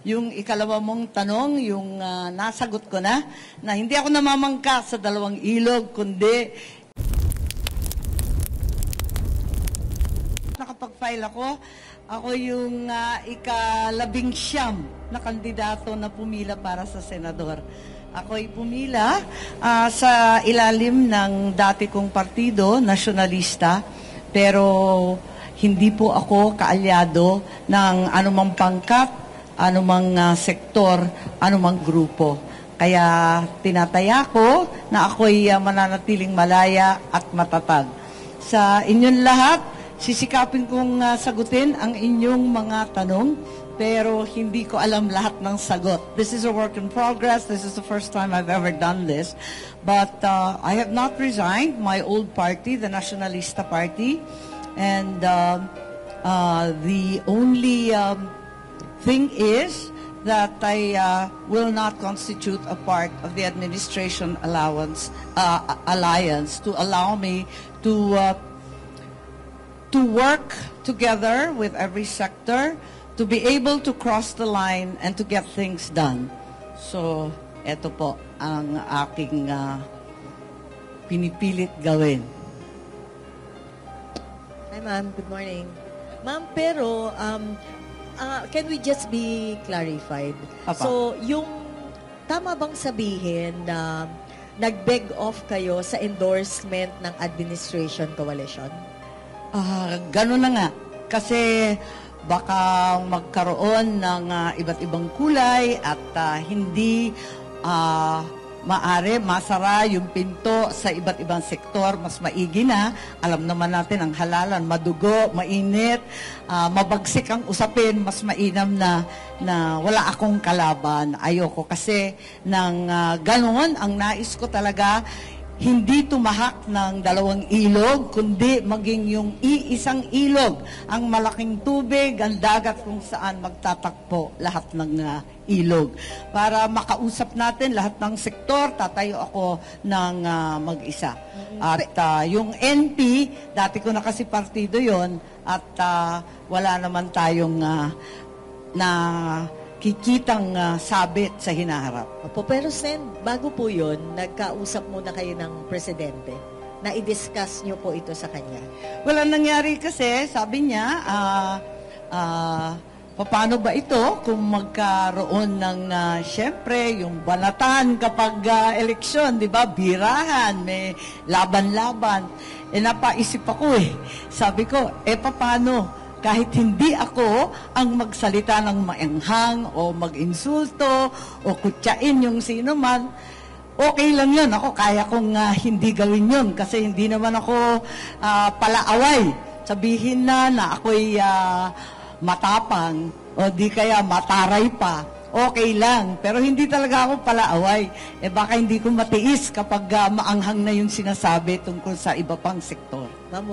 Yung ikalawa mong tanong, yung nasagot ko na hindi ako namamangka sa dalawang ilog, kundi nakapag-file ako yung ika-19 na kandidato na pumila para sa senador. Ako'y pumila sa ilalim ng dati kong partido, nasyonalista, pero hindi po ako kaalyado ng anumang pangkat, anumang sektor, anumang grupo. Kaya tinataya ko na ako'y mananatiling malaya at matatag. Sa inyong lahat, sisikapin kong sagutin ang inyong mga tanong, pero hindi ko alam lahat ng sagot. This is a work in progress. This is the first time I've ever done this. But I have not resigned my old party, the Nacionalista Party. And the only thing is that I will not constitute a part of the administration alliance to allow me to work together with every sector, to be able to cross the line and to get things done. So, eto po ang aking pinipilit gawin. Hi, ma'am. Good morning. Ma'am, pero can we just be clarified? Apa. So, yung tama bang sabihin na nag-beg off kayo sa endorsement ng administration coalition? Ganun na nga. Kasi baka magkaroon ng iba't ibang kulay at hindi masara yung pinto sa iba't ibang sektor, mas maigi na. Alam naman natin ang halalan, madugo, mainit, mabagsik ang usapin, mas mainam na wala akong kalaban. Ayoko kasi ng ganoon, ang nais ko talaga, hindi tumahak ng dalawang ilog, kundi maging yung iisang ilog, ang malaking tubig, ang dagat kung saan magtatakpo lahat ng ilog. Para makausap natin lahat ng sektor, tatayo ako ng mag-isa. At yung NP, dati ko na kasi partido yon at wala naman tayong kikitang sabit sa hinaharap. Opo, pero Sen, bago po yun, nagkausap muna kayo ng presidente na i-discuss nyo po ito sa kanya. Well, ang nangyari kasi, sabi niya, paano ba ito kung magkaroon ng, syempre, yung banatan kapag eleksyon, di ba? Birahan, may laban-laban. Napaisip ako Sabi ko, paano? Kahit hindi ako ang magsalita ng maanghang o mag-insulto o kutyain yung sino man, okay lang yun. Ako, kaya kong hindi gawin yun kasi hindi naman ako palaaway. Sabihin na ako'y matapang o di kaya mataray pa. Okay lang, pero hindi talaga ako palaaway. Baka hindi ko matiis kapag maanghang na yung sinasabi tungkol sa iba pang sektor. Ma'am,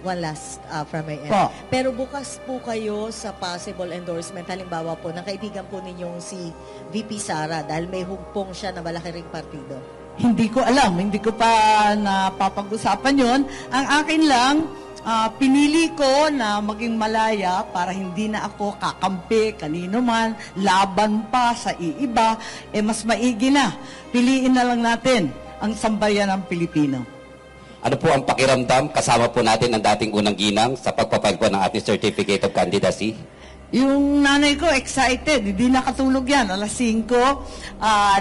one last from my end. Po. Pero bukas po kayo sa possible endorsement, halimbawa po, ng kaibigan po ninyong si VP Sara dahil may hugpong siya na malaki ring partido. Hindi ko alam, hindi ko pa napapag-usapan yon. Ang akin lang, pinili ko na maging malaya para hindi na ako kakampi kanino man, laban pa sa iiba, mas maigi na. Piliin na lang natin ang sambayan ng Pilipino. Ano po ang pakiramdam? Kasama po natin ang dating unang ginang sa pagpapile po ng ating Certificate of Candidacy. Yung nanay ko, excited. Hindi nakatulog yan. Alas 5,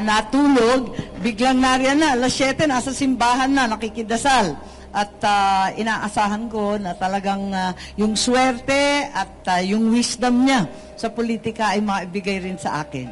natulog. Biglang nariyan na. Alas 7, nasa simbahan na, nakikidasal. At inaasahan ko na talagang yung swerte at yung wisdom niya sa politika ay maibigay rin sa akin.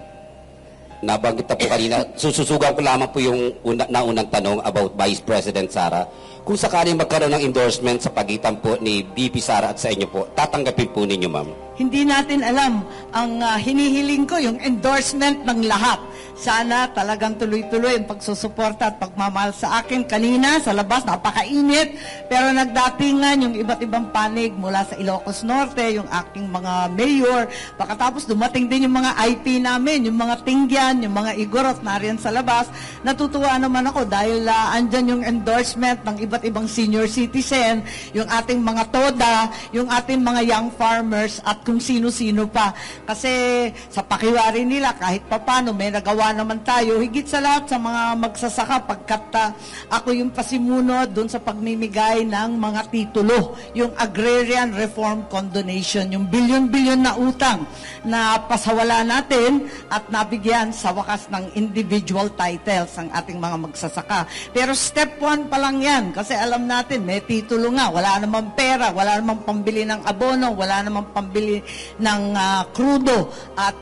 Nabanggit na po kanina, sususugan ko lamang po yung naunang tanong about Vice President Sara. Kung sakaling magkaroon ng endorsement sa pagitan po ni VP Sara at sa inyo po, tatanggapin po ninyo, ma'am? Hindi natin alam. Ang hinihiling ko, yung endorsement ng lahat. Sana talagang tuloy-tuloy ang pagsusuporta at pagmamahal sa akin. Kanina, sa labas, napakainit. Pero nagdatingan yung iba't ibang panig mula sa Ilocos Norte, yung aking mga mayor. Pagkatapos dumating din yung mga IP namin, yung mga tingya, dyan, yung mga igorot nariyan sa labas. Natutuwa naman ako dahil andyan yung endorsement ng iba't ibang senior citizen, yung ating mga TODA, yung ating mga young farmers, at kung sino-sino pa. Kasi sa pakiwari nila, kahit papano, may nagawa naman tayo, higit sa lahat sa mga magsasaka, pagkat ako yung pasimuno doon sa pagmimigay ng mga titulo, yung Agrarian Reform Condonation, yung bilyon-bilyon na utang na pasawala natin at nabigyan sa wakas ng individual titles ang ating mga magsasaka. Pero step 1 pa lang yan, kasi alam natin, may titulo nga, wala namang pera, wala namang pambili ng abono, wala namang pambili ng krudo. At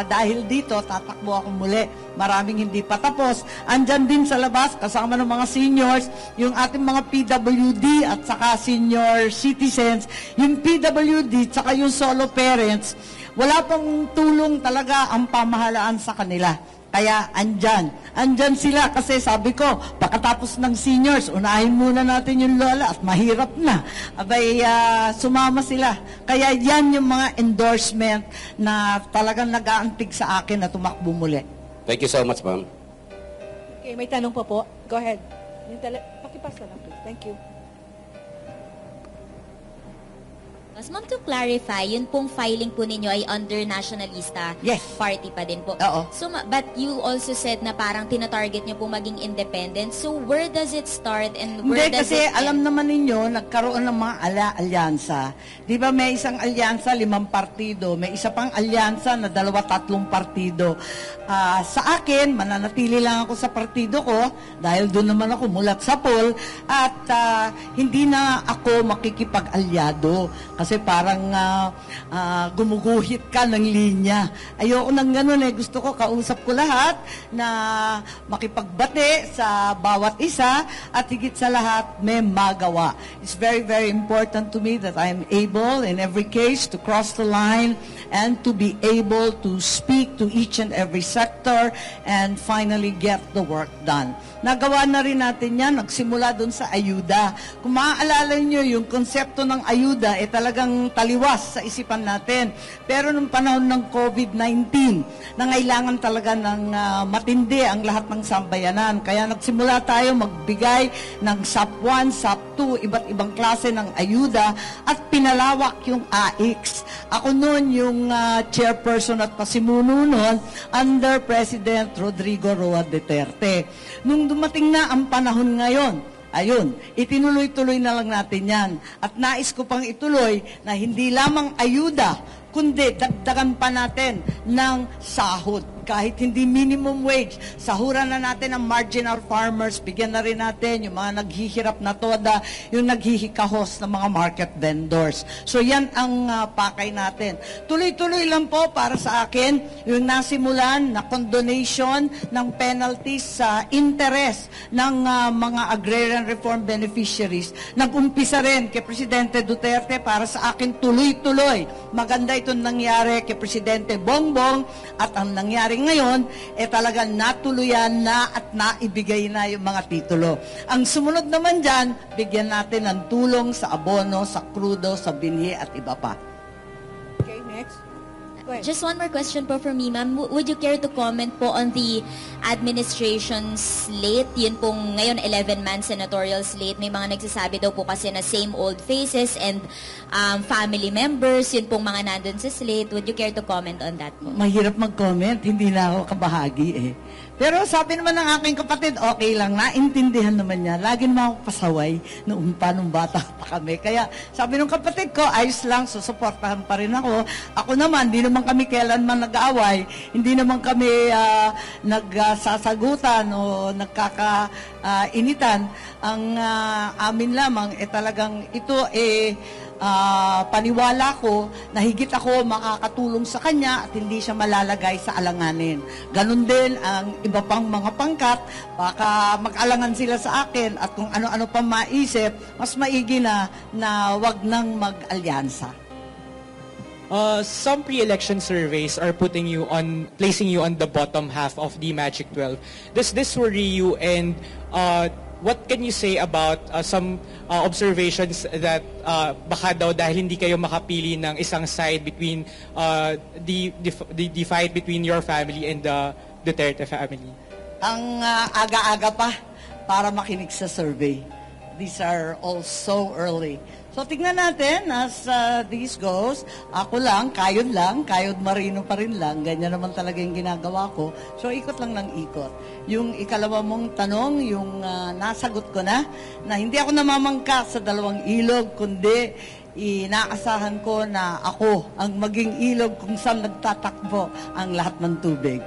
dahil dito, tatakbo ako muli. Maraming hindi pa tapos. Andyan din sa labas, kasama ng mga seniors, yung ating mga PWD at saka senior citizens, yung PWD at saka yung solo parents, wala pang tulong talaga ang pamahalaan sa kanila. Kaya andyan sila kasi sabi ko, pagkatapos ng seniors, unahin muna natin yung lola at mahirap na. Abay, sumama sila. Kaya yan yung mga endorsement na talagang nag-aantig sa akin na tumakbo muli. Thank you so much, ma'am. Okay, may tanong pa po. Go ahead. Pakipasa lang, please. Thank you. Mas ma'am, to clarify, yun pong filing po ninyo ay under Nationalista Yes. Party pa din po. Oo. So, but you also said na parang tinatarget nyo po maging independent. So, where does it start and where Hindi, does kasi it alam end? naman ninyo, nagkaroon ng mga alyansa. Di ba may isang alyansa, 5 partido. May isa pang alyansa na 2-3 partido. Sa akin, mananatili lang ako sa partido ko dahil doon naman ako mulat sa poll at hindi na ako makikipag-alyado kasi parang gumuguhit ka ng linya. Ayoko nang ganun eh. Gusto ko, kausap ko lahat na makipagbate sa bawat isa at higit sa lahat may magawa. It's very, very important to me that I'm able in every case to cross the line and to be able to speak to each and every sector and finally get the work done. Nagawa na rin natin yan, nagsimula dun sa ayuda. Kung maaalala nyo, yung konsepto ng ayuda ay talagang taliwas sa isipan natin. Pero nung panahon ng COVID-19, nangailangan talaga ng matindi ang lahat ng sambayanan. Kaya nagsimula tayo magbigay ng SAP 1, SAP 2, iba't ibang klase ng ayuda at pinalawak yung AIX. Ako noon yung chairperson at pasimuno noon under President Rodrigo Roa Duterte. Nung dumating na ang panahon ngayon, ayun, itinuloy-tuloy na lang natin yan. At nais ko pang ituloy na hindi lamang ayuda, kundi dagdagan pa natin ng sahod. Kahit hindi minimum wage, sahuran na natin ang marginal farmers, bigyan na rin natin yung mga naghihirap na toda, yung naghihikahos ng mga market vendors. So yan ang pakay natin. Tuloy-tuloy lang po para sa akin, yung nasimulan na condonation ng penalties sa interest ng mga agrarian reform beneficiaries. Nag-umpisa rin kay Presidente Duterte, para sa akin tuloy-tuloy. Maganda itong nangyari kay Presidente Bongbong at ang nangyari ngayon, talagang natuluyan na at naibigay na yung mga titulo. Ang sumunod naman dyan, bigyan natin ng tulong sa abono, sa krudo, sa binhi at iba pa. Okay, next. Go ahead. Just one more question po for me, ma'am. Would you care to comment po on the administration slate? Yun pong ngayon 11-man senatorial slate. May mga nagsasabi daw po kasi na same old faces and family members. Yun pong mga nandun sa slate. Would you care to comment on that po? Mahirap mag-comment, hindi na ako kabahagi eh. Pero sabi naman ng aking kapatid, okay lang, naintindihan naman niya. Lagi naman ako pasaway noong pa, nung bata pa kami. Kaya sabi ng kapatid ko, ayos lang, susuportahan pa rin ako. Ako naman, hindi naman kami kailanman nag-aaway, hindi naman kami nagsasagutan o nagkakainitan. Ang amin lamang, talagang ito paniwala ko na higit ako makakatulong sa kanya at hindi siya malalagay sa alanganin. Ganon din ang iba pang mga pangkat, baka mag-alangan sila sa akin at kung ano-ano pa maisip, mas maigi na wag nang mag-alyansa. Some pre-election surveys are placing you on the bottom half of the Magic 12. Does this worry you, and what can you say about some observations that baka daw dahil hindi kayo makapili ng isang side between the fight between your family and the Duterte family? Ang aga-aga pa para makinig sa survey. These are all so early. So tignan natin as this goes. Ako lang, kayod Marino pa rin lang. Ganyan naman talaga yung ginagawa ko. So ikot lang ng ikot. Yung ikalawa mong tanong, yung nasagot ko na hindi ako namamangka sa dalawang ilog, kundi inaasahan ko na ako ang maging ilog kung saan nagtatakbo ang lahat ng tubig.